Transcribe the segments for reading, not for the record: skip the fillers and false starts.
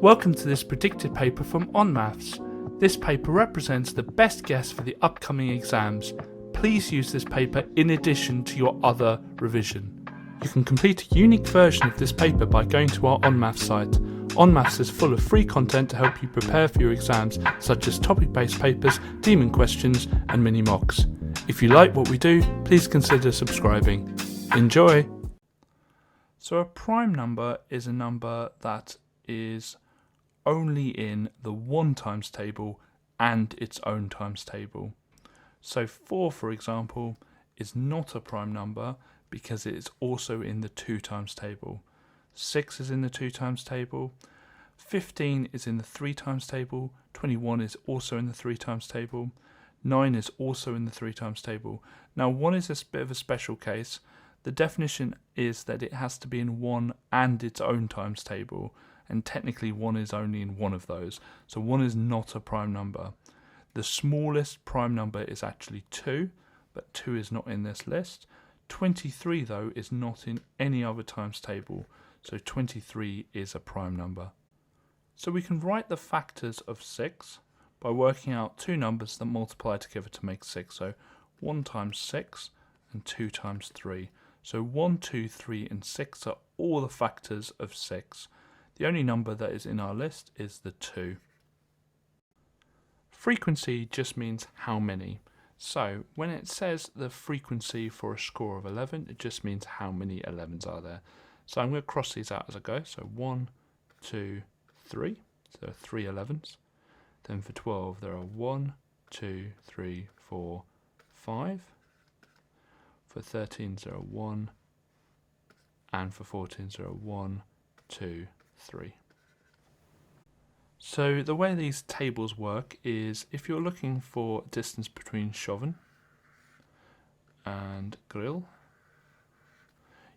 Welcome to this predicted paper from onmaths. This paper represents the best guess for the upcoming exams. Please use this paper in addition to your other revision. You can complete a unique version of this paper by going to our onmaths site. Onmaths is full of free content to help you prepare for your exams, such as topic-based papers, demon questions and mini mocks. If you like what we do, please consider subscribing. Enjoy! So a prime number is a number that is only in the 1 times table and its own times table. So 4, for example, is not a prime number because it is also in the 2 times table. 6 is in the 2 times table. 15 is in the 3 times table. 21 is also in the 3 times table. 9 is also in the 3 times table. Now 1 is a bit of a special case. The definition is that it has to be in 1 and its own times table, and technically 1 is only in one of those, so 1 is not a prime number. The smallest prime number is actually 2, but 2 is not in this list. 23 though is not in any other times table, so 23 is a prime number. So we can write the factors of 6 by working out two numbers that multiply together to make 6, so 1 times 6 and 2 times 3. So 1, 2, 3 and 6 are all the factors of 6. The only number that is in our list is the 2. Frequency just means how many. So when it says the frequency for a score of 11, it just means how many 11s are there. So I'm going to cross these out as I go. So 1, 2, 3. So there are 3 11s. Then for 12 there are 1, 2, 3, 4, 5. For 13s there are 1. And for 14s there are 1, 2, 3. So the way these tables work is if you're looking for distance between Chauvin and Grill,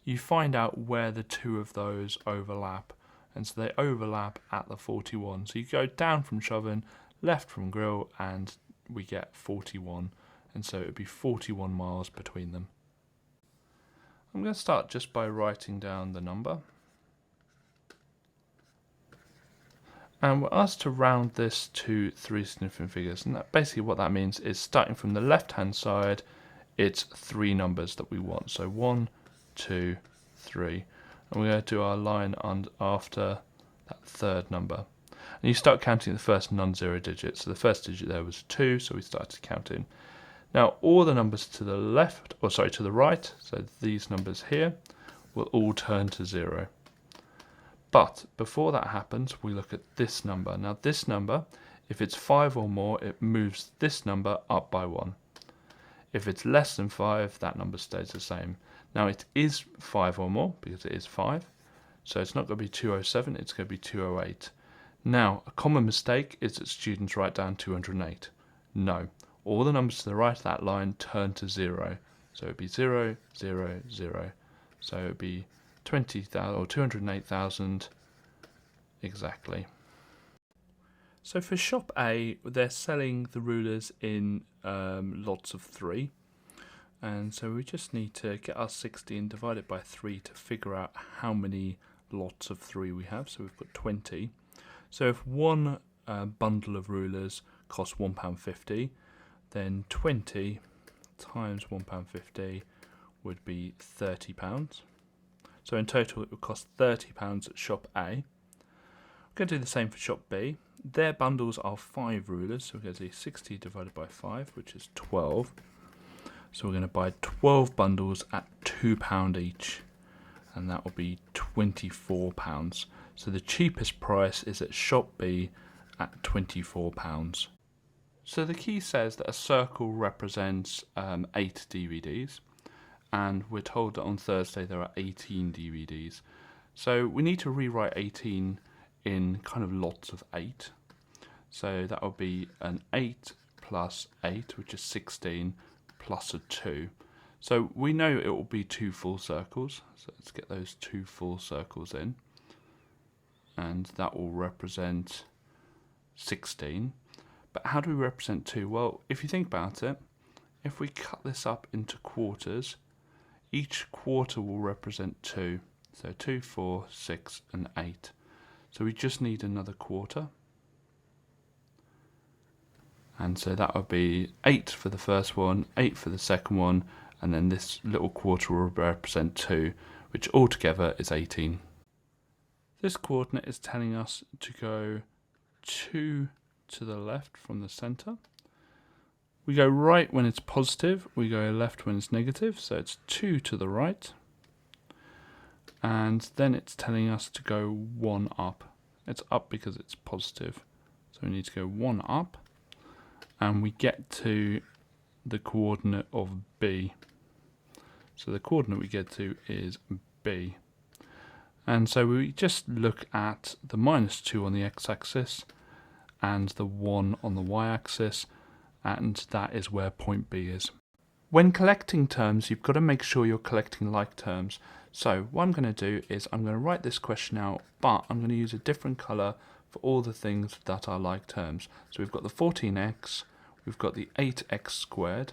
you find out where the two of those overlap, and so they overlap at the 41. So you go down from Chauvin, left from Grill, and we get 41, and so it would be 41 miles between them. I'm going to start just by writing down the number. And we're asked to round this to 3 significant figures, and basically what that means is starting from the left hand side, it's 3 numbers that we want. So 1, 2, 3, and we're going to do our line after that third number. And you start counting the first non-zero digit. So the first digit there was 2, so we started counting. Now all the numbers to the left, or sorry, to the right, so these numbers here, will all turn to 0. But before that happens, we look at this number. Now this number, if it's 5 or more, it moves this number up by 1. If it's less than 5, that number stays the same. Now it is 5 or more, because it is 5. So it's not going to be 207, it's going to be 208. Now, a common mistake is that students write down 208. No, all the numbers to the right of that line turn to 0. So it would be 0, 0, 0. So it would be 20,000 or 208,000 exactly. So for shop A, they're selling the rulers in lots of 3, and so we just need to get our 60 and divide it by 3 to figure out how many lots of 3 we have. So we've got 20. So if one bundle of rulers costs £1.50, then 20 times £1.50 would be £30. So in total it would cost £30 at shop A. We're going to do the same for shop B. Their bundles are 5 rulers, so we're going to do 60 divided by 5, which is 12. So we're going to buy 12 bundles at £2 each, and that will be £24. So the cheapest price is at shop B at £24. So the key says that a circle represents 8 DVDs. And we're told that on Thursday there are 18 DVDs. So we need to rewrite 18 in kind of lots of 8. So that will be an 8 plus 8, which is 16, plus a 2. So we know it will be 2 full circles. So let's get those 2 full circles in. And that will represent 16. But how do we represent 2? Well, if you think about it, if we cut this up into quarters, each quarter will represent 2. So 2, 4, 6 and 8. So we just need another quarter. And so that would be 8 for the first one, 8 for the second one, and then this little quarter will represent 2, which altogether is 18. This coordinate is telling us to go 2 to the left from the centre. We go right when it's positive, we go left when it's negative, so it's 2 to the right. And then it's telling us to go 1 up. It's up because it's positive, so we need to go 1 up. And we get to the coordinate of B. So the coordinate we get to is B. And so we just look at the -2 on the x-axis and the 1 on the y-axis, and that is where point B is. When collecting terms, you've got to make sure you're collecting like terms. So what I'm going to do is I'm going to write this question out, but I'm going to use a different colour for all the things that are like terms. So we've got the 14x, we've got the 8x squared,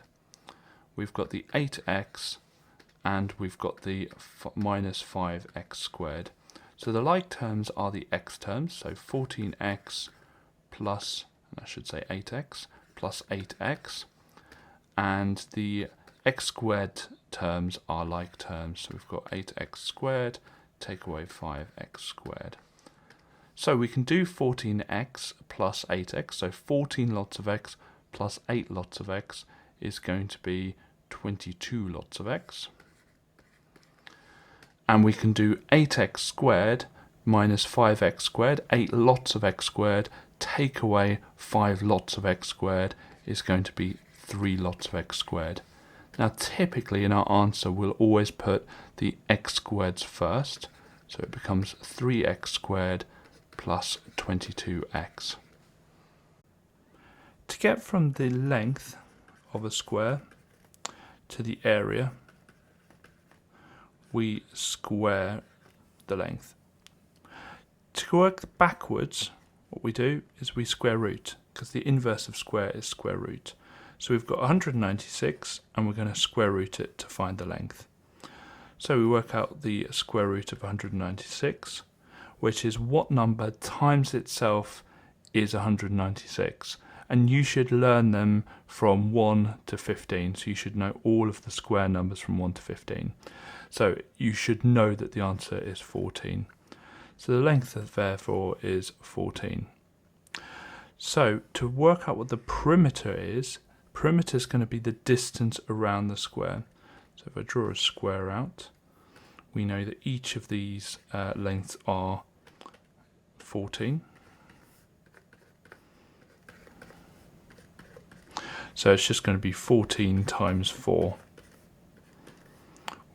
we've got the 8x, and we've got the -5x squared. So the like terms are the x terms, so 14x plus, I should say 8x, plus 8x, and the x squared terms are like terms, so we've got 8x squared, take away 5x squared. So we can do 14x plus 8x, so 14 lots of x plus 8 lots of x is going to be 22 lots of x. And we can do 8x squared minus 5x squared, 8 lots of x squared, take away 5 lots of x squared is going to be 3 lots of x squared. Now typically in our answer we'll always put the x squareds first, so it becomes 3x squared plus 22x. To get from the length of a square to the area, we square the length. To work backwards, what we do is we square root, because the inverse of square is square root. So we've got 196, and we're going to square root it to find the length. So we work out the square root of 196, which is what number times itself is 196. And you should learn them from 1 to 15, so you should know all of the square numbers from 1 to 15. So you should know that the answer is 14. So the length therefore is 14. So to work out what the perimeter is going to be the distance around the square. So if I draw a square out, we know that each of these lengths are 14. So it's just going to be 14 times 4,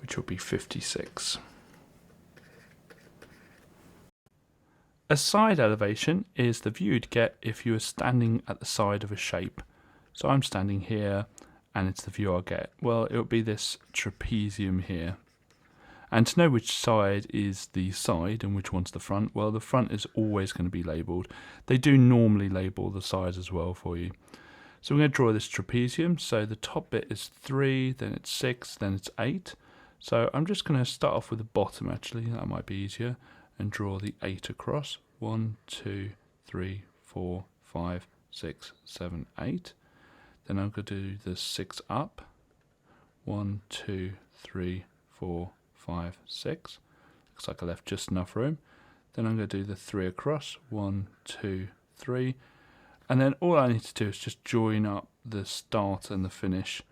which will be 56. A side elevation is the view you'd get if you were standing at the side of a shape. So I'm standing here, and it's the view I'll get. Well, it would be this trapezium here. And to know which side is the side and which one's the front, well, the front is always going to be labelled. They do normally label the sides as well for you. So we're going to draw this trapezium. So the top bit is 3, then it's 6, then it's 8. So I'm just going to start off with the bottom actually, that might be easier, and draw the 8 across. 1, 2, 3, 4, 5, 6, 7, 8. Then I'm going to do the 6 up. 1, 2, 3, 4, 5, 6. Looks like I left just enough room. Then I'm going to do the 3 across. 1, 2, 3. And then all I need to do is just join up the start and the finish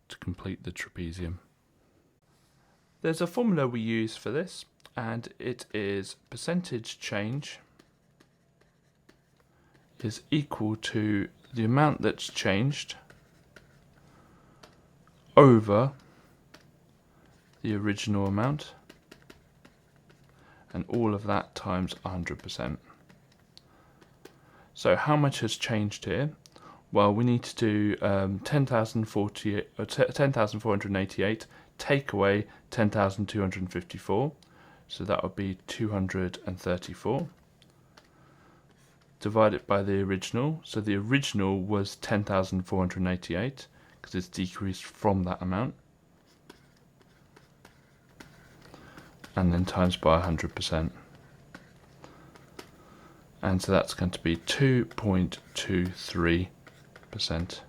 to complete the trapezium. There's a formula we use for this, and it is percentage change is equal to the amount that's changed over the original amount, and all of that times 100%. So how much has changed here? Well, we need to do 10,488 take away 10,254, so that would be 234. Divide it by the original, so the original was 10,488 because it's decreased from that amount, and then times by 100%. And so that's going to be 2.23%.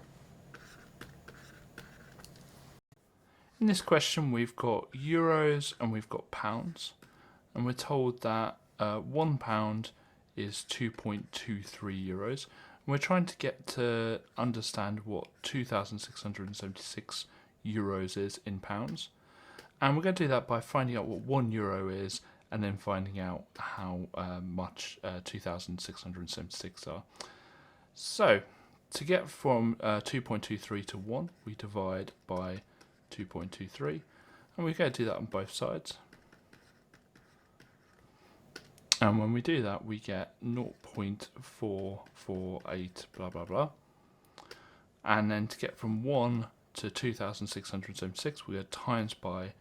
In this question we've got euros and we've got pounds, and we're told that £1 is 2.23 euros. And we're trying to get to understand what 2,676 euros is in pounds. And we're going to do that by finding out what €1 is and then finding out how much 2,676 are. So to get from 2.23 to 1, we divide by 2.23, and we're going to do that on both sides. And when we do that, we get 0.448 blah blah blah. And then to get from 1 to 2,676, we go times by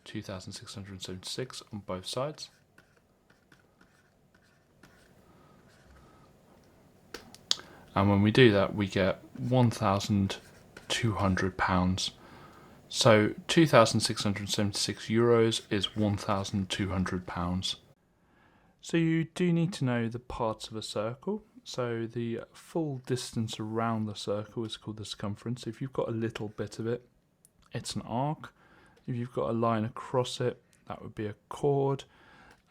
2,676 on both sides. And when we do that, we get £1,200. So 2,676 euros is £1,200. So you do need to know the parts of a circle. So the full distance around the circle is called the circumference. If you've got a little bit of it, it's an arc. If you've got a line across it, that would be a chord.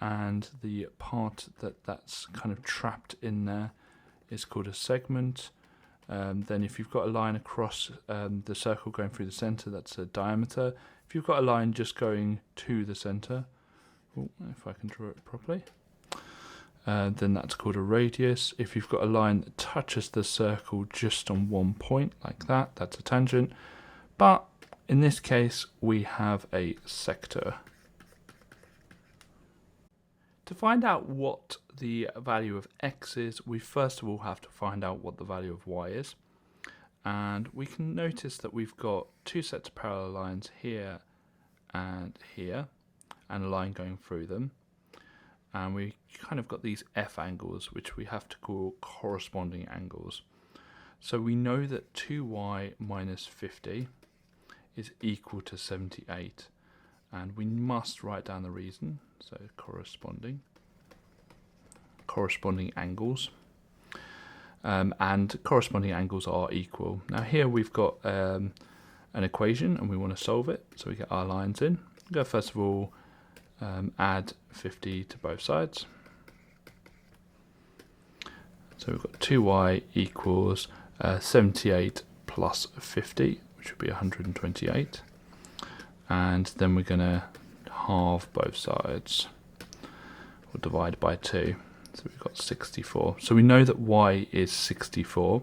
And the part that's kind of trapped in there is called a segment. Then if you've got a line across the circle going through the center, that's a diameter. If you've got a line just going to the center, if I can draw it properly, then that's called a radius. If you've got a line that touches the circle just on one point, like that, that's a tangent. But in this case, we have a sector. To find out what the value of x is, we first of all have to find out what the value of y is. And we can notice that we've got two sets of parallel lines here, and a line going through them. And we kind of got these f angles, which we have to call corresponding angles. So we know that 2y minus 50 is equal to 78. And we must write down the reason, so corresponding angles, and corresponding angles are equal. Now here we've got an equation and we want to solve it, so we get our lines in. We'll go first of all add 50 to both sides. So we've got 2y equals 78 plus 50, which would be 128. And then we're going to halve both sides, or divide by 2. So we've got 64. So we know that y is 64.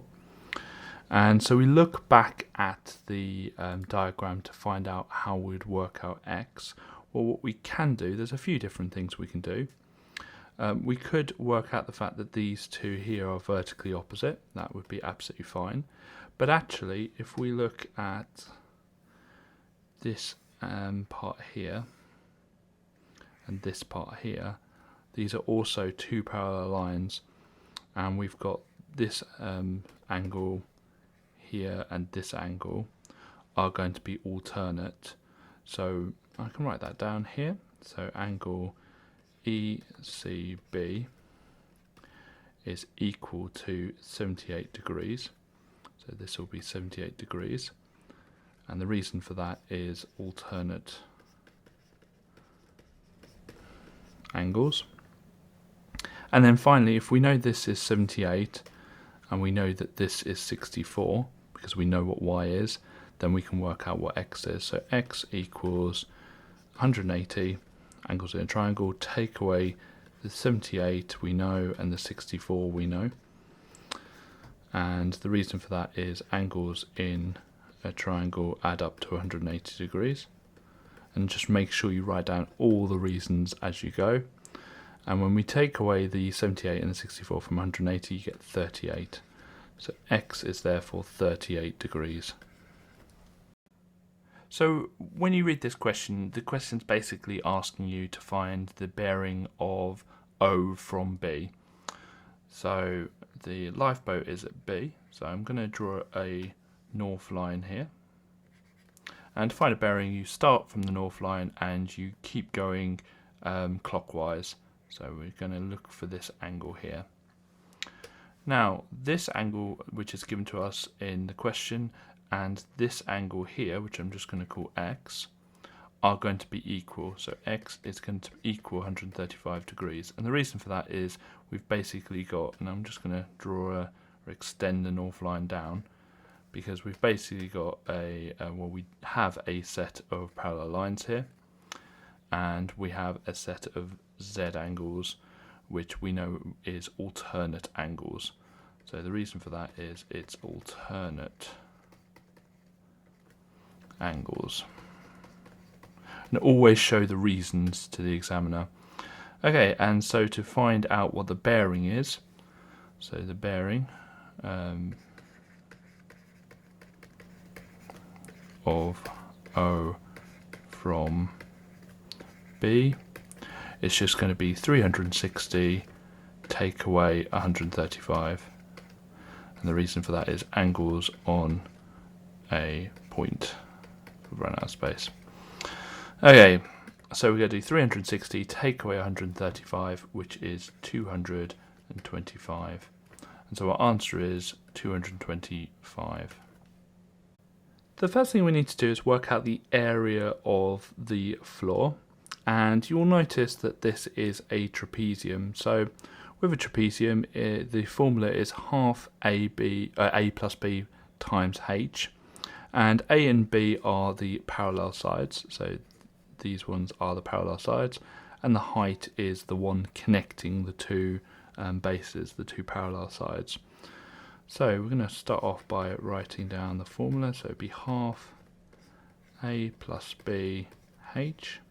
And so we look back at the diagram to find out how we'd work out x. Well, what we can do, there's a few different things we can do. We could work out the fact that these two here are vertically opposite. That would be absolutely fine. But actually, if we look at this part here and this part here, these are also two parallel lines, and we've got this angle here and this angle are going to be alternate. So I can write that down here. So angle ECB is equal to 78 degrees. So this will be 78 degrees. And the reason for that is alternate angles. And then finally, if we know this is 78 and we know that this is 64, because we know what y is, then we can work out what x is. So x equals 180, angles in a triangle, take away the 78 we know and the 64 we know. And the reason for that is angles in a triangle add up to 180 degrees. And just make sure you write down all the reasons as you go. And when we take away the 78 and the 64 from 180, you get 38. So x is therefore 38 degrees. So when you read this question, the question's basically asking you to find the bearing of O from B. So the lifeboat is at B, so I'm going to draw a north line here. And to find a bearing, you start from the north line and you keep going clockwise. So we're going to look for this angle here. Now, this angle, which is given to us in the question, and this angle here, which I'm just going to call x, are going to be equal. So x is going to equal 135 degrees. And the reason for that is we've basically got, and I'm just going to draw or extend the north line down, because we've basically got well, we have a set of parallel lines here, and we have a set of z angles, which we know is alternate angles. So the reason for that is it's alternate angles. And always show the reasons to the examiner. Okay, and so to find out what the bearing is, so the bearing of O from B, it's just going to be 360 take away 135, and the reason for that is angles on a point. We've run out of space. Okay, so we're going to do 360 take away 135, which is 225, and so our answer is 225. The first thing we need to do is work out the area of the floor. And you'll notice that this is a trapezium. So with a trapezium, the formula is half a plus b times h. And a and b are the parallel sides. So these ones are the parallel sides. And the height is the one connecting the two bases, the two parallel sides. So we're going to start off by writing down the formula. So it'd be half a plus b h.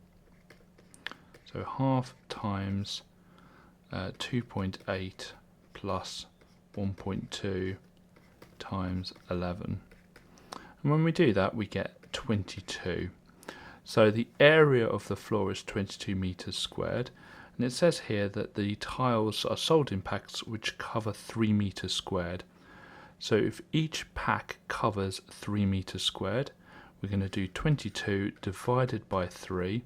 So half times 2.8 plus 1.2 times 11. And when we do that, we get 22. So the area of the floor is 22 meters squared. And it says here that the tiles are sold in packs which cover 3 meters squared. So if each pack covers 3 meters squared, we're going to do 22 divided by 3,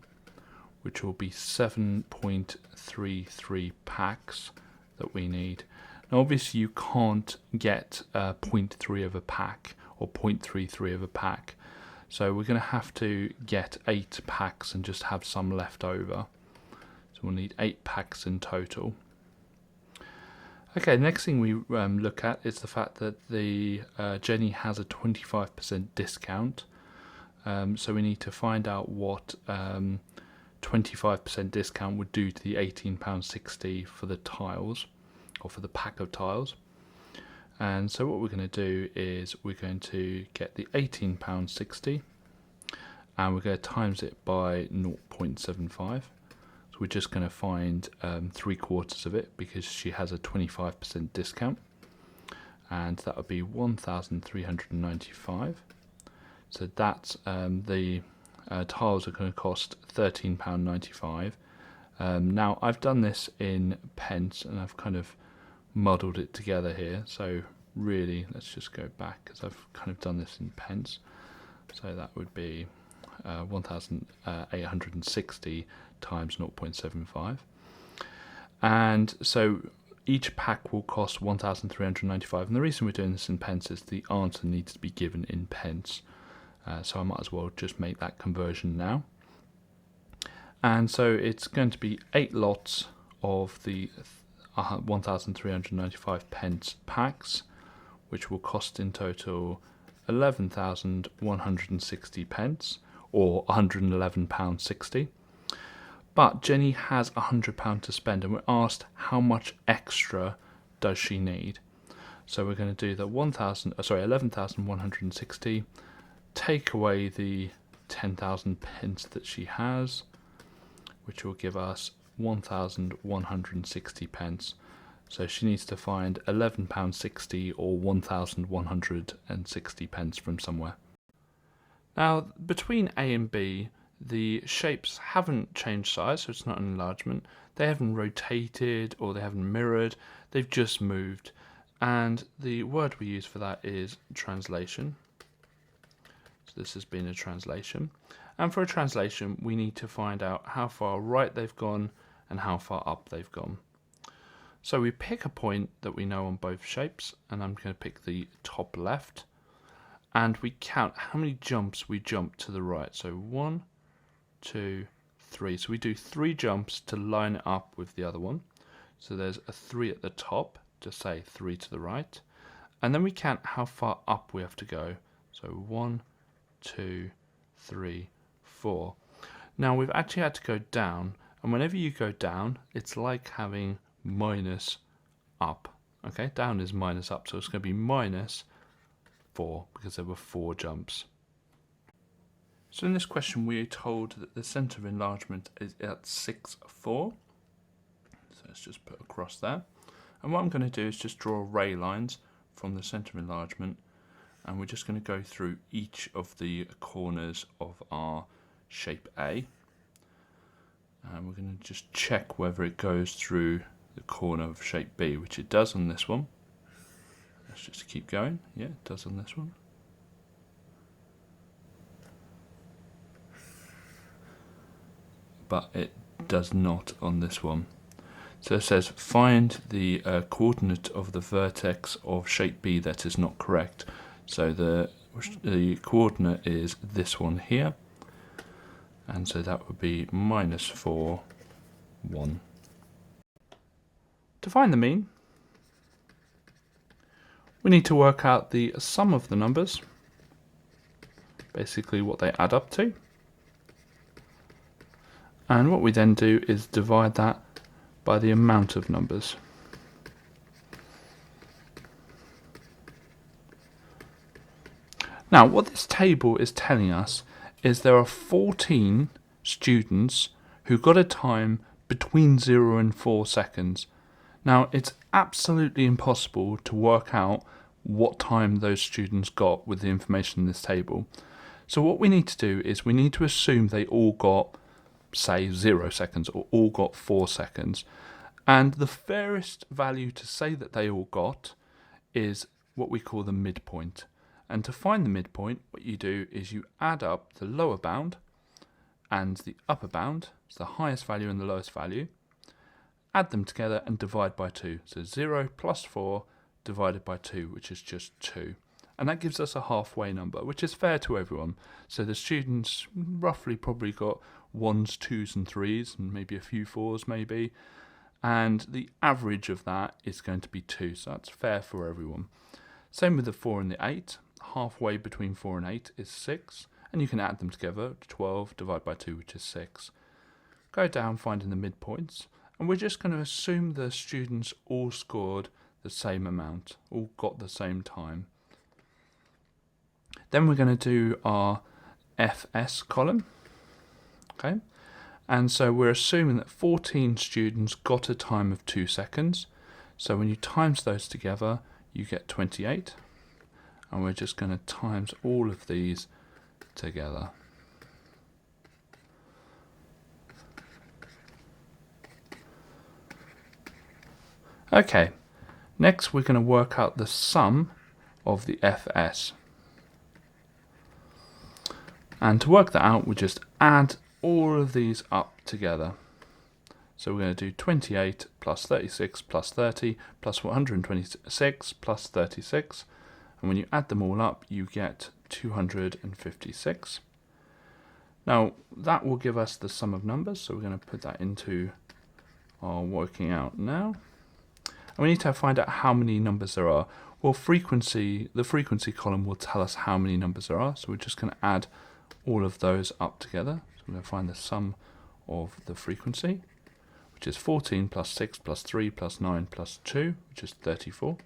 which will be 7.33 packs that we need. Now obviously you can't get 0.3 of a pack or 0.33 of a pack, so we're going to have to get 8 packs and just have some left over. So we'll need 8 packs in total. Okay, next thing we look at is the fact that the Jenny has a 25% discount, so we need to find out what 25% discount would do to the £18.60 for the tiles, or for the pack of tiles. And so what we're going to do is we're going to get the £18.60 and we're going to times it by 0.75. So we're just going to find 3/4 of it because she has a 25% discount, and that would be 1,395. So that's the tiles are going to cost £13.95. Now I've done this in pence and I've kind of muddled it together here, so really let's just go back because I've kind of done this in pence. So that would be 1,860 times 0.75, and so each pack will cost 1,395, and the reason we're doing this in pence is the answer needs to be given in pence. So I might as well just make that conversion now. And so it's going to be 8 lots of the 1,395 pence packs, which will cost in total 11,160 pence, or £111.60. But Jenny has £100 to spend, and we're asked how much extra does she need. So we're going to do the 11,160. Take away the 10,000 pence that she has, which will give us 1,160 pence. So she needs to find £11.60 or 1,160 pence from somewhere. Now, between A and B, the shapes haven't changed size, so it's not an enlargement. They haven't rotated or they haven't mirrored, they've just moved. And the word we use for that is translation. So this has been a translation. And for a translation, we need to find out how far right they've gone and how far up they've gone. So we pick a point that we know on both shapes, and I'm going to pick the top left, and we count how many jumps we jump to the right. So 1, 2, 3. So we do 3 jumps to line it up with the other one. So there's a 3 at the top to say 3 to the right, and then we count how far up we have to go. So 1, 2, 3, 4. Now we've actually had to go down, and whenever you go down, it's like having minus up. Okay, down is minus up, so it's going to be minus 4 because there were 4 jumps. So in this question we are told that the centre of enlargement is at 6, 4. So let's just put across there. And what I'm going to do is just draw ray lines from the centre of enlargement, and we're just going to go through each of the corners of our shape A. And we're going to just check whether it goes through the corner of shape B, which it does on this one. Let's just keep going. Yeah, it does on this one. But it does not on this one. So it says find the coordinate of the vertex of shape B that is not correct. So the coordinate is this one here, and so that would be minus 4, 1. To find the mean, we need to work out the sum of the numbers, basically what they add up to. And what we then do is divide that by the amount of numbers. Now, what this table is telling us is there are 14 students who got a time between 0 and 4 seconds. Now, it's absolutely impossible to work out what time those students got with the information in this table. So what we need to do is we need to assume they all got, say, 0 seconds or all got 4 seconds. And the fairest value to say that they all got is what we call the midpoint. And to find the midpoint, what you do is you add up the lower bound and the upper bound, so the highest value and the lowest value, add them together and divide by 2. So 0 plus 4 divided by 2, which is just 2. And that gives us a halfway number, which is fair to everyone. So the students roughly probably got 1s, 2s and 3s, and maybe a few 4s maybe. And the average of that is going to be 2, so that's fair for everyone. Same with the 4 and the 8. Halfway between 4 and 8 is 6, and you can add them together, 12 divided by 2, which is 6. Go down finding the midpoints, and we're just going to assume the students all scored the same amount, all got the same time. Then we're going to do our FS column, okay? And so we're assuming that 14 students got a time of 2 seconds. So when you times those together, you get 28. And we're just going to times all of these together. Okay, next we're going to work out the sum of the FS. And to work that out, we just add all of these up together. So we're going to do 28 plus 36 plus 30 plus 126 plus 36. And when you add them all up, you get 256. Now, that will give us the sum of numbers, so we're going to put that into our working out now. And we need to find out how many numbers there are. Well, the frequency column will tell us how many numbers there are, so we're just going to add all of those up together. So we're going to find the sum of the frequency, which is 14 plus 6 plus 3 plus 9 plus 2, which is 34.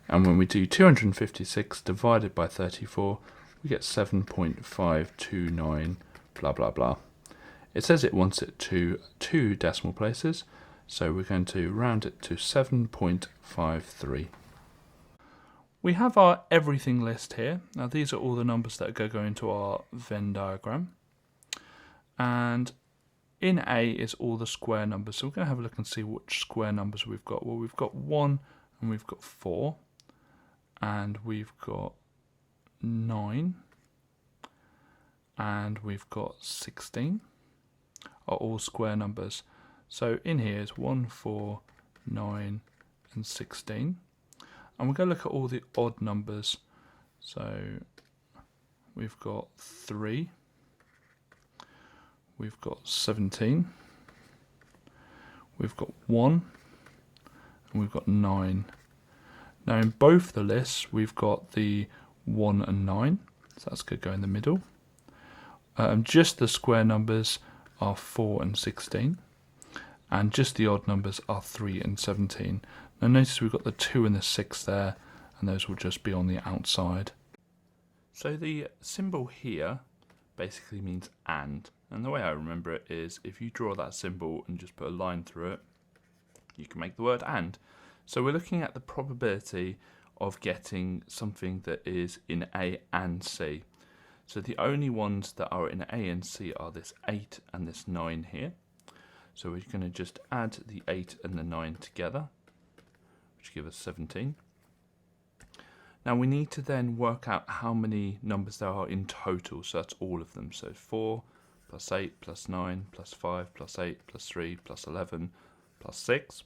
And when we do 256 divided by 34, we get 7.529 blah blah blah. It says it wants it to 2 decimal places, so we're going to round it to 7.53. We have our everything list here. Now these are all the numbers that go into our Venn diagram. And in A is all the square numbers. So we're going to have a look and see which square numbers we've got. Well, we've got 1 and we've got 4. And we've got 9. And we've got 16. Are all square numbers. So in here is 1, 4, 9 and 16. And we're going to look at all the odd numbers. So we've got 3, we've got 17, we've got 1, and we've got 9. Now in both the lists we've got the 1 and 9, so that's going to go in the middle. Just the square numbers are 4 and 16, and just the odd numbers are 3 and 17. Now notice we've got the 2 and the 6 there, and those will just be on the outside. So the symbol here basically means and the way I remember it is if you draw that symbol and just put a line through it, you can make the word and. So we're looking at the probability of getting something that is in A and C. So the only ones that are in A and C are this 8 and this 9 here. So we're going to just add the 8 and the 9 together, which give us 17. Now we need to then work out how many numbers there are in total, so that's all of them. So 4 plus 8 plus 9 plus 5 plus 8 plus 3 plus 11 plus 6.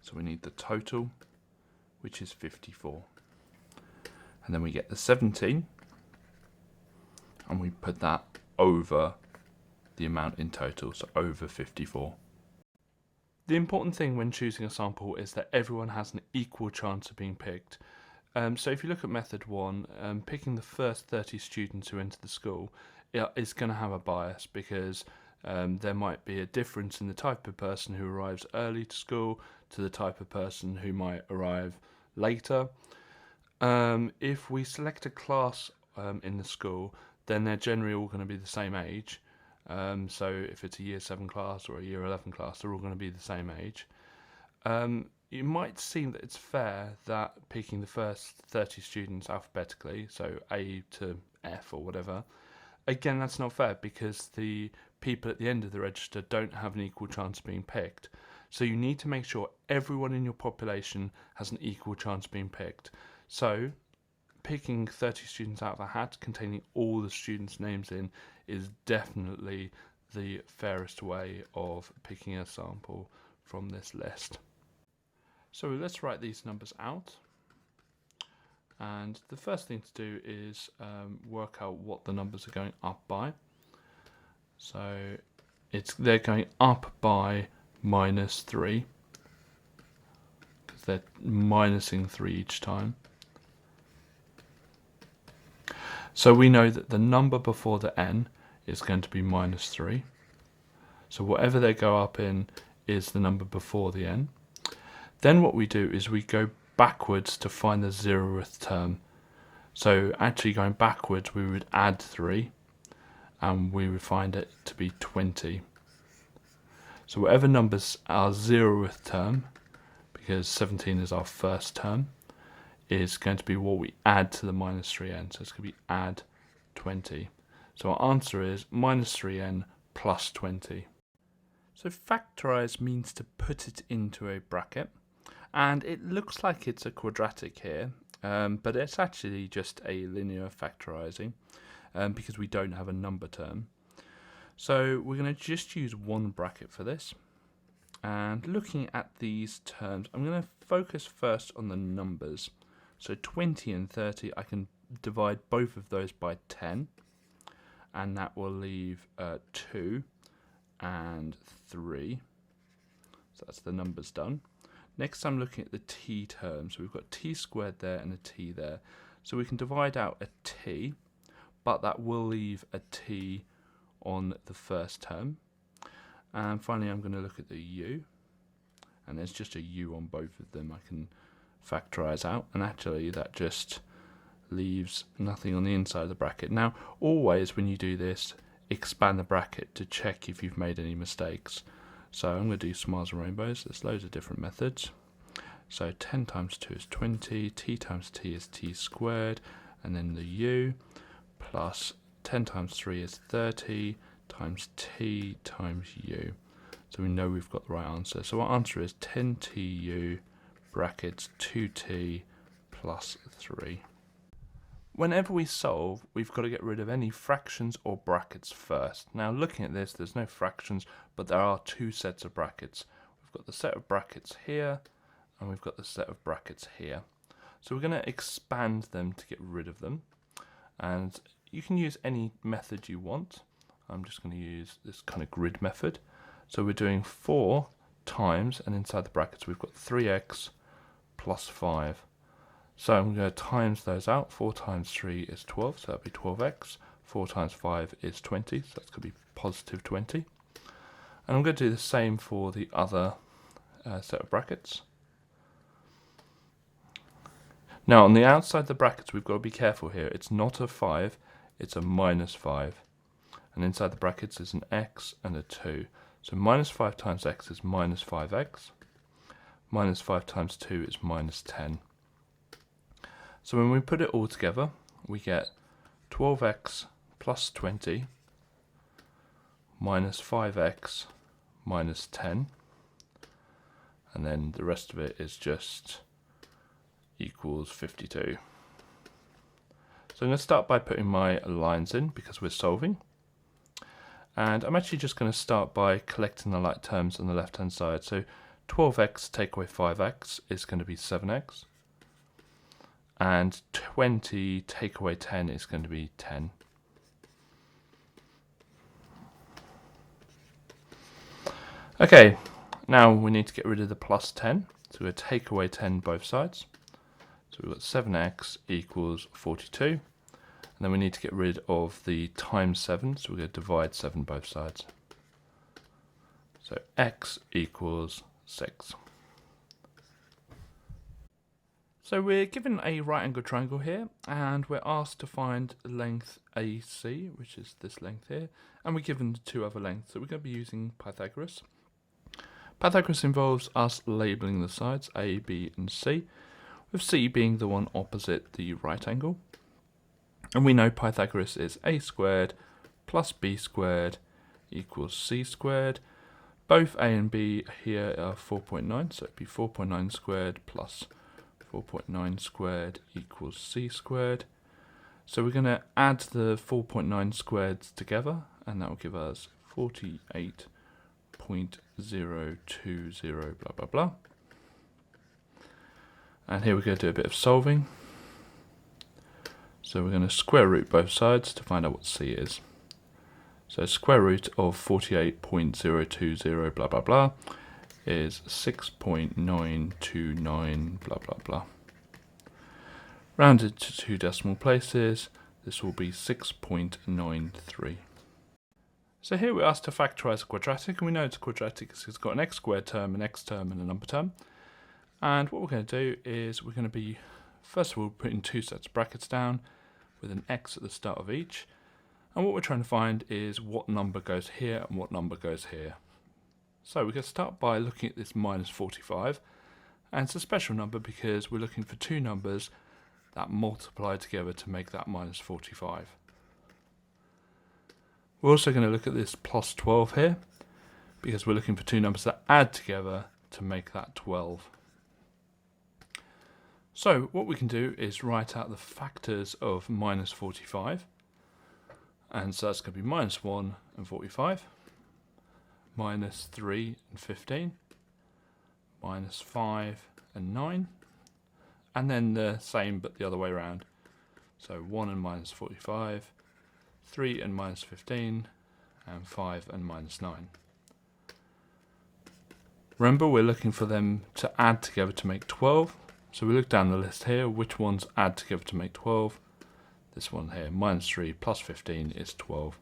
So we need the total, which is 54. And then we get the 17, and we put that over the amount in total, so over 54. The important thing when choosing a sample is that everyone has an equal chance of being picked. So if you look at method 1, picking the first 30 students who enter the school is going to have a bias because there might be a difference in the type of person who arrives early to school to the type of person who might arrive later. If we select a class in the school, then they're generally all going to be the same age. So if it's a year 7 class or a year 11 class, they're all going to be the same age. It might seem that it's fair that picking the first 30 students alphabetically, so A to F or whatever, again, that's not fair because the people at the end of the register don't have an equal chance of being picked. So you need to make sure everyone in your population has an equal chance of being picked. So picking 30 students out of a hat containing all the students' names in is definitely the fairest way of picking a sample from this list. So let's write these numbers out. And the first thing to do is work out what the numbers are going up by. So they're going up by -3 because they're minusing 3 each time. So we know that the number before the n is going to be -3. So whatever they go up in is the number before the n. Then what we do is we go backwards to find the 0th term. So actually going backwards, we would add 3 and we would find it to be 20. So whatever numbers our 0th term, because 17 is our first term, is going to be what we add to the -3n. So it's going to be add 20. So our answer is -3n plus 20. So factorise means to put it into a bracket. And it looks like it's a quadratic here, but it's actually just a linear factorising because we don't have a number term. So we're going to just use one bracket for this. And looking at these terms, I'm going to focus first on the numbers. So 20 and 30, I can divide both of those by 10, and that will leave 2 and 3. So that's the numbers done. Next, I'm looking at the t terms. So we've got t squared there and a t there. So we can divide out a t, but that will leave a t on the first term. And finally, I'm going to look at the u. And there's just a u on both of them I can factorise out. And actually, that just leaves nothing on the inside of the bracket. Now, always when you do this, expand the bracket to check if you've made any mistakes. So I'm going to do smiles and rainbows. There's loads of different methods. So 10 times 2 is 20, t times t is t squared, and then the u, plus 10 times 3 is 30, times t times u. So we know we've got the right answer. So our answer is 10tu brackets 2t plus 3. Whenever we solve, we've got to get rid of any fractions or brackets first. Now looking at this, there's no fractions, but there are two sets of brackets. We've got the set of brackets here, and we've got the set of brackets here. So we're going to expand them to get rid of them. And you can use any method you want. I'm just going to use this kind of grid method. So we're doing 4 times, and inside the brackets we've got 3x plus 5. So I'm going to times those out. 4 times 3 is 12, so that'll be 12x. 4 times 5 is 20, so that's going to be positive 20. And I'm going to do the same for the other set of brackets. Now on the outside of the brackets we've got to be careful here. It's not a 5, it's a minus 5. And inside the brackets is an x and a 2. So minus 5 times x is minus 5x. Minus 5 times 2 is minus 10. So when we put it all together, we get 12x plus 20 minus 5x minus 10. And then the rest of it is just equals 52. So I'm going to start by putting my lines in because we're solving. And I'm actually just going to start by collecting the like terms on the left hand side. So 12x take away 5x is going to be 7x. And 20 take away 10 is going to be 10. Okay, now we need to get rid of the plus 10. So we'll take away 10 both sides. So we've got 7x equals 42. And then we need to get rid of the times 7, so we're going to divide 7 both sides. So x equals 6. So we're given a right angled triangle here, and we're asked to find length AC, which is this length here, and we're given the 2 other lengths, so we're going to be using Pythagoras. Pythagoras involves us labelling the sides A, B and C, with C being the one opposite the right angle. And we know Pythagoras is a squared plus b squared equals c squared. Both a and b here are 4.9, so it'd be 4.9 squared plus 4.9 squared equals c squared. So we're going to add the 4.9 squareds together, and that will give us 48.020 blah blah blah. And here we're going to do a bit of solving. So we're going to square root both sides to find out what c is. So square root of 48.020 blah blah blah is 6.929 blah blah blah. Rounded to 2 decimal places, this will be 6.93. So here we're asked to factorise a quadratic, and we know it's a quadratic because it's got an x squared term, an x term and a number term. And what we're going to do is we're going to be, first of all, putting 2 sets of brackets down with an x at the start of each. And what we're trying to find is what number goes here and what number goes here. So we're going to start by looking at this minus 45. And it's a special number because we're looking for 2 numbers that multiply together to make that minus 45. We're also going to look at this plus 12 here because we're looking for 2 numbers that add together to make that 12. So what we can do is write out the factors of minus 45. And so that's going to be minus 1 and 45, minus 3 and 15, minus 5 and 9, and then the same but the other way around. So 1 and minus 45, 3 and minus 15, and 5 and minus 9. Remember, we're looking for them to add together to make 12. So we look down the list here, which ones add together to make 12. This one here, minus 3 plus 15 is 12.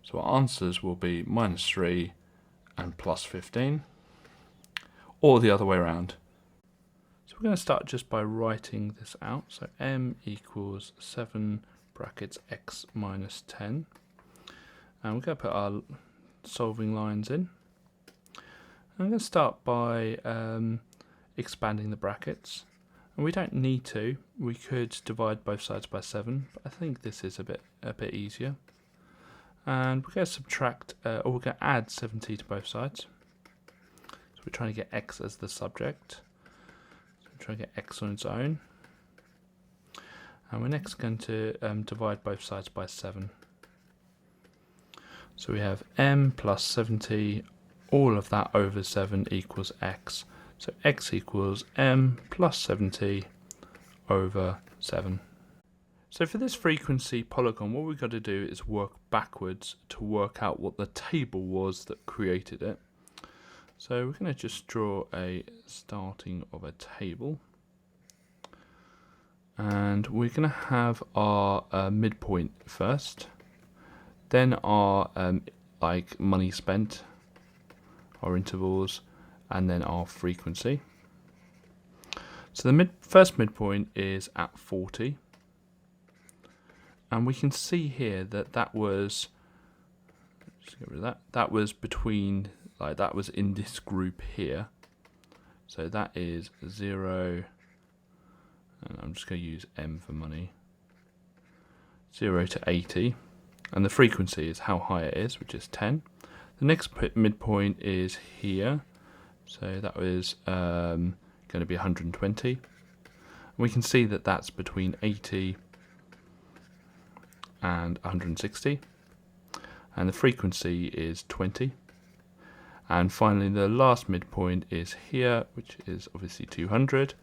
So our answers will be minus 3 and plus 15, or the other way around. So we're going to start just by writing this out. So m equals 7 brackets x minus 10. And we're going to put our solving lines in. I'm going to start by expanding the brackets. And we don't need to. We could divide both sides by 7, but I think this is a bit easier. And we're going to subtract, or we're going to add 70 to both sides. So we're trying to get x as the subject. So we're trying to get x on its own. And we're next going to divide both sides by 7. So we have m plus 70, all of that over 7 equals x. So x equals m plus 70 over 7. So for this frequency polygon, what we've got to do is work backwards to work out what the table was that created it. So we're going to just draw a starting of a table. And we're going to have our midpoint first, then our like money spent, our intervals, and then our frequency. So the first midpoint is at 40. And we can see here that that was, just get rid of that, that was between, like that was in this group here. So that is 0, and I'm just going to use m for money, 0 to 80. And the frequency is how high it is, which is 10. The next midpoint is here. So that was going to be 120. And we can see that that's between 80 and 160, and the frequency is 20. And finally the last midpoint is here, which is obviously 200,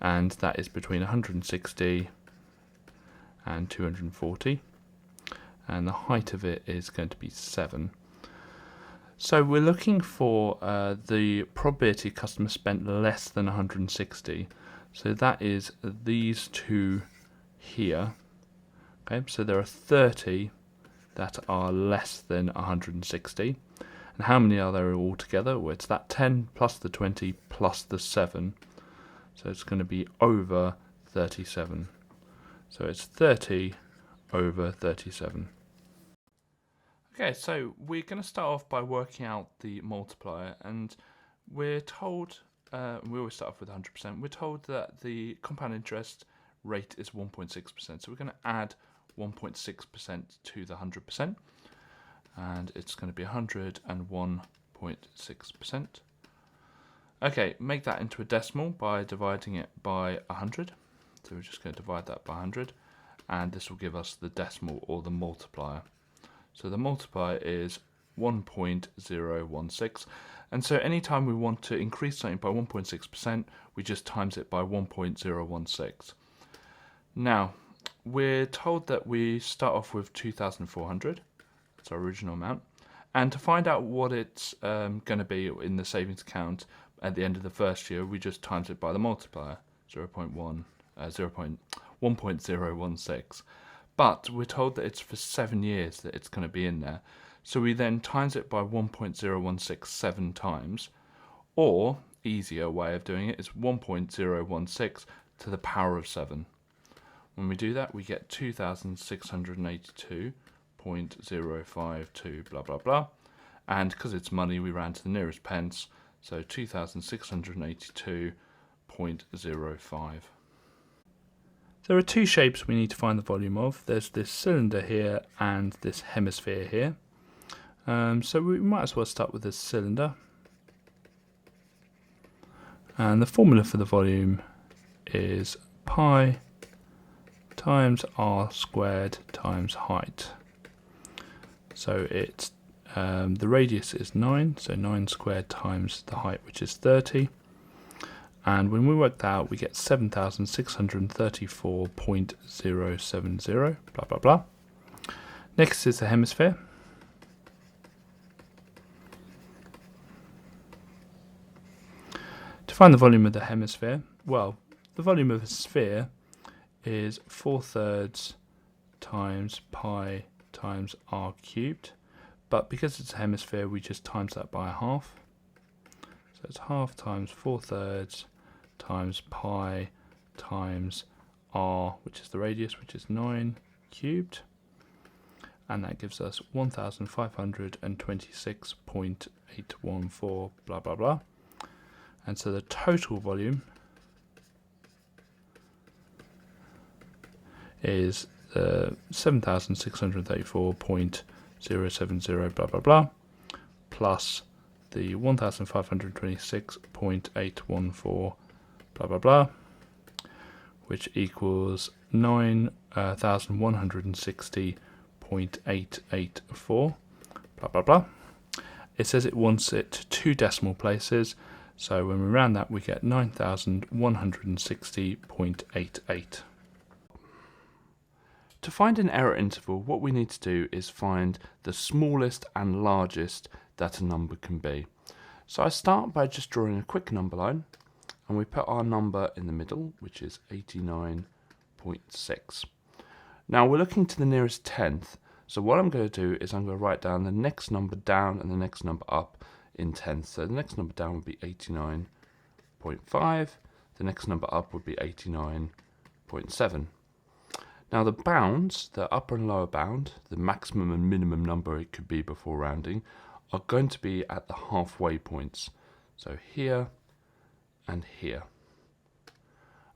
and that is between 160 and 240, and the height of it is going to be 7. So we're looking for the probability customer spent less than 160, so that is these two here. Okay, so there are 30 that are less than 160. And how many are there altogether? Well, it's that 10 plus the 20 plus the 7. So it's going to be over 37. So it's 30 over 37. Okay, so we're going to start off by working out the multiplier. And we're told, we always start off with 100%. We're told that the compound interest rate is 1.6%. So we're going to add 1.6% to the 100%, and it's going to be 101.6%. Okay, make that into a decimal by dividing it by 100. So we're just going to divide that by 100, and this will give us the decimal or the multiplier. So the multiplier is 1.016, and so anytime we want to increase something by 1.6%, we just times it by 1.016. Now, we're told that we start off with 2,400, that's our original amount, and to find out what it's going to be in the savings account at the end of the first year, we just times it by the multiplier, 1.016. But we're told that it's for 7 years that it's going to be in there, so we then times it by 1.0167 times, or, easier way of doing it is 1.016 to the power of 7. When we do that, we get 2,682.052 blah blah blah, and because it's money, we round to the nearest pence, so 2,682.05. There are two shapes we need to find the volume of. There's this cylinder here and this hemisphere here. So we might as well start with this cylinder. And the formula for the volume is pi times r squared times height. So it's the radius is 9, so 9 squared times the height, which is 30. And when we work that out, we get 7,634.070, blah, blah, blah. Next is the hemisphere. To find the volume of the hemisphere, well, the volume of a sphere is 4/3 times pi times r cubed, but because it's a hemisphere, we just times that by a half. So it's half times 4/3 times pi times r, which is the radius, which is 9 cubed, and that gives us 1,526.814 blah blah blah. And so the total volume is 7,634.070 blah blah blah plus the 1,526.814 blah blah blah, which equals 9,160.884, blah blah blah. It says it wants it 2 decimal places, so when we round that we get 9,160.88. To find an error interval, what we need to do is find the smallest and largest that a number can be. So I start by just drawing a quick number line, and we put our number in the middle, which is 89.6. Now we're looking to the nearest tenth, so what I'm going to do is I'm going to write down the next number down and the next number up in tenths. So the next number down would be 89.5, the next number up would be 89.7. Now the bounds, the upper and lower bound, the maximum and minimum number it could be before rounding, are going to be at the halfway points. So here and here.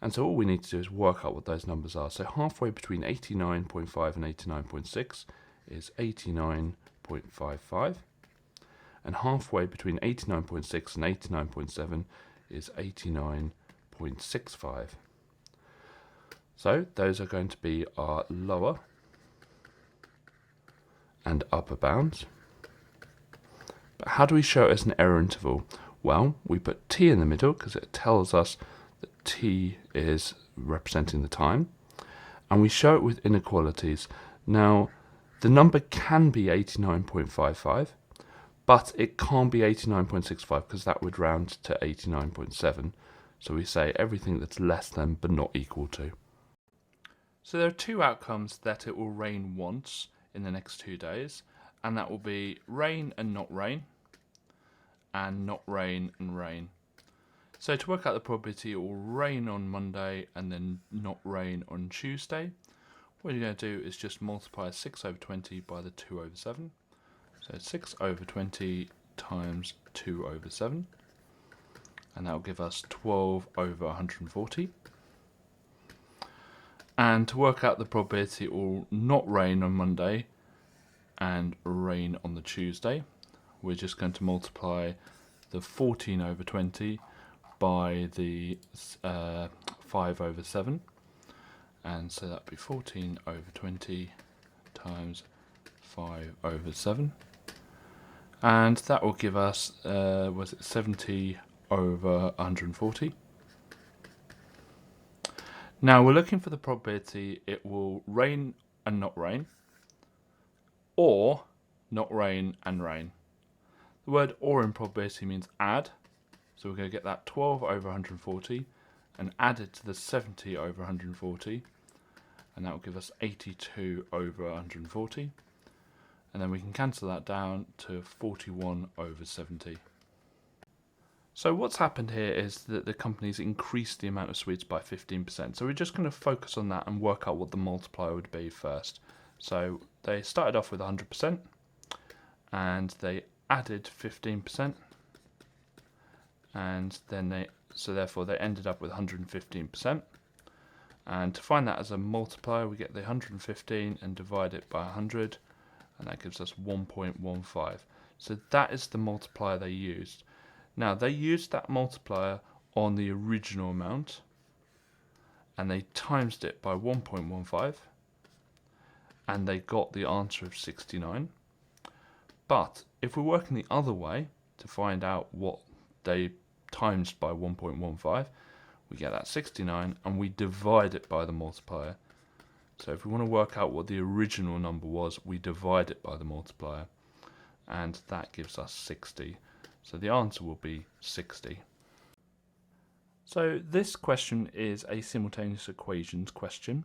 And so all we need to do is work out what those numbers are. So halfway between 89.5 and 89.6 is 89.55. And halfway between 89.6 and 89.7 is 89.65. So those are going to be our lower and upper bounds. But how do we show it as an error interval? Well, we put t in the middle because it tells us that t is representing the time. And we show it with inequalities. Now, the number can be 89.55, but it can't be 89.65 because that would round to 89.7. So we say everything that's less than but not equal to. So there are 2 outcomes that it will rain once in the next 2 days, and that will be rain and not rain, and not rain and rain. So to work out the probability, it will rain on Monday and then not rain on Tuesday. What you're going to do is just multiply 6 over 20 by the 2 over 7. So 6 over 20 times 2 over 7, and that will give us 12 over 140. And to work out the probability, it will not rain on Monday and rain on the Tuesday. We're just going to multiply the 14 over 20 by the 5 over 7. And so that would be 14 over 20 times 5 over 7. And that will give us, 70 over 140. Now we're looking for the probability it will rain and not rain, or not rain and rain. The word or in probability means add, so we're going to get that 12 over 140 and add it to the 70 over 140, and that will give us 82 over 140, and then we can cancel that down to 41 over 70. So what's happened here is that the company's increased the amount of sweets by 15%. So we're just going to focus on that and work out what the multiplier would be first. So they started off with 100% and they added 15%, and then therefore they ended up with 115%. And to find that as a multiplier, we get the 115 and divide it by 100, and that gives us 1.15. So that is the multiplier they used. Now, they used that multiplier on the original amount, and they times it by 1.15, and they got the answer of 69. But if we're working the other way to find out what they times by 1.15, we get that 69, and we divide it by the multiplier. So if we want to work out what the original number was, we divide it by the multiplier, and that gives us 60. So the answer will be 60. So this question is a simultaneous equations question.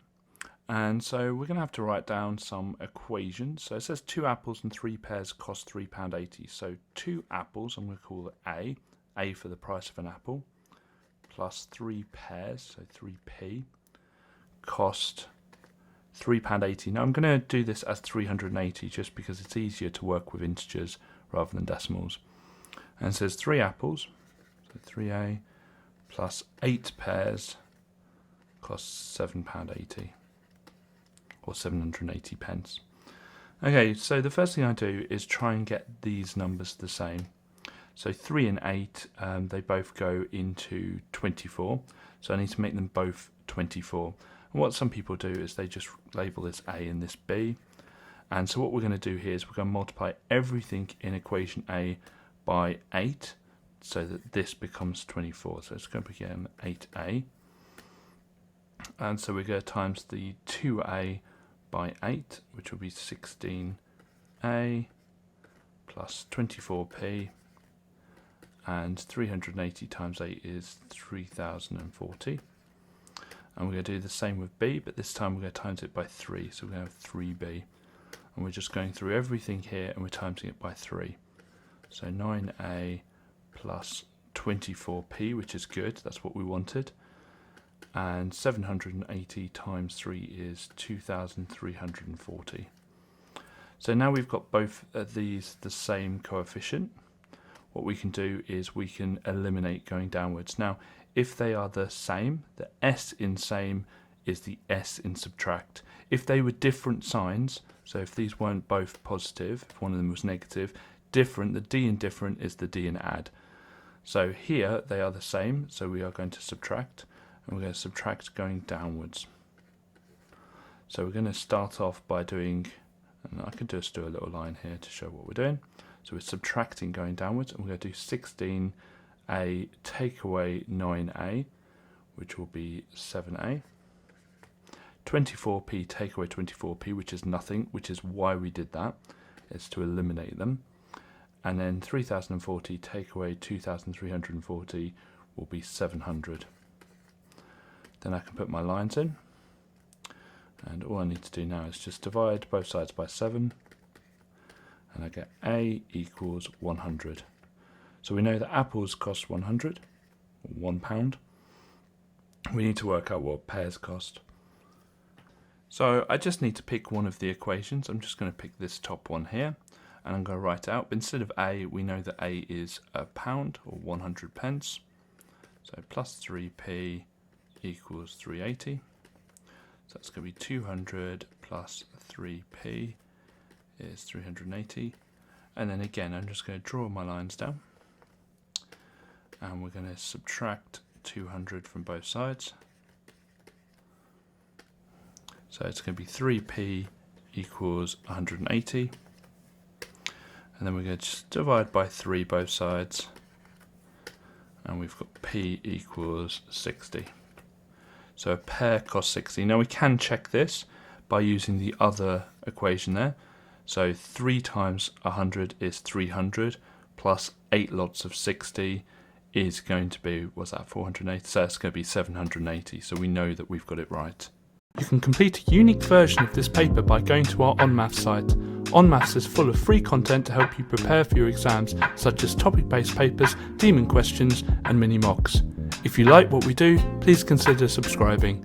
And so we're going to have to write down some equations. So it says 2 apples and 3 pears cost £3.80. So 2 apples, I'm going to call it A for the price of an apple, plus 3 pears, so 3p, cost £3.80. Now I'm going to do this as 380 just because it's easier to work with integers rather than decimals. And it says 3 apples, so 3a, plus 8 pears costs £7.80, or 780 pence. Okay, so the first thing I do is try and get these numbers the same. So 3 and 8, they both go into 24. So I need to make them both 24. And what some people do is they just label this A and this B. And so what we're going to do here is we're going to multiply everything in equation A by 8 so that this becomes 24. So it's going to become 8A. And so we're going to times the 2A by 8, which will be 16A plus 24p. And 380 times 8 is 3040. And we're going to do the same with B, but this time we're going to times it by 3, so we're going to have 3b. And we're just going through everything here and we're timesing it by 3. So 9a plus 24p, which is good, that's what we wanted. And 780 times 3 is 2340. So now we've got both of these the same coefficient. What we can do is we can eliminate going downwards. Now, if they are the same, the S in same is the S in subtract. If they were different signs, so if these weren't both positive, if one of them was negative, different, the D in different is the D in add. So here they are the same, so we are going to subtract, and we're going to subtract going downwards. So we're going to start off by doing, and I can just do a little line here to show what we're doing. So we're subtracting going downwards, and we're going to do 16a take away 9a, which will be 7a. 24p take away 24p, which is nothing, which is why we did that, is to eliminate them. And then 3040 take away 2340 will be 700. Then I can put my lines in, and all I need to do now is just divide both sides by 7. And I get A equals 100. So we know that apples cost 100, or £1. We need to work out what pears cost. So I just need to pick one of the equations. I'm just going to pick this top one here, and I'm going to write it out. But instead of A, we know that A is £1 or 100 pence. So plus 3p equals 380. So that's going to be 200 plus 3p is 380, and then again I'm just going to draw my lines down, and we're going to subtract 200 from both sides. So it's going to be 3p equals 180, and then we're going to just divide by 3 both sides, and we've got p equals 60. So a pear costs 60. Now we can check this by using the other equation there. So 3 times 100 is 300, plus 8 lots of 60 is going to be, what's that, 480? So it's going to be 780, so we know that we've got it right. You can complete a unique version of this paper by going to our onmaths site. onmaths is full of free content to help you prepare for your exams, such as topic-based papers, demon questions, and mini mocks. If you like what we do, please consider subscribing.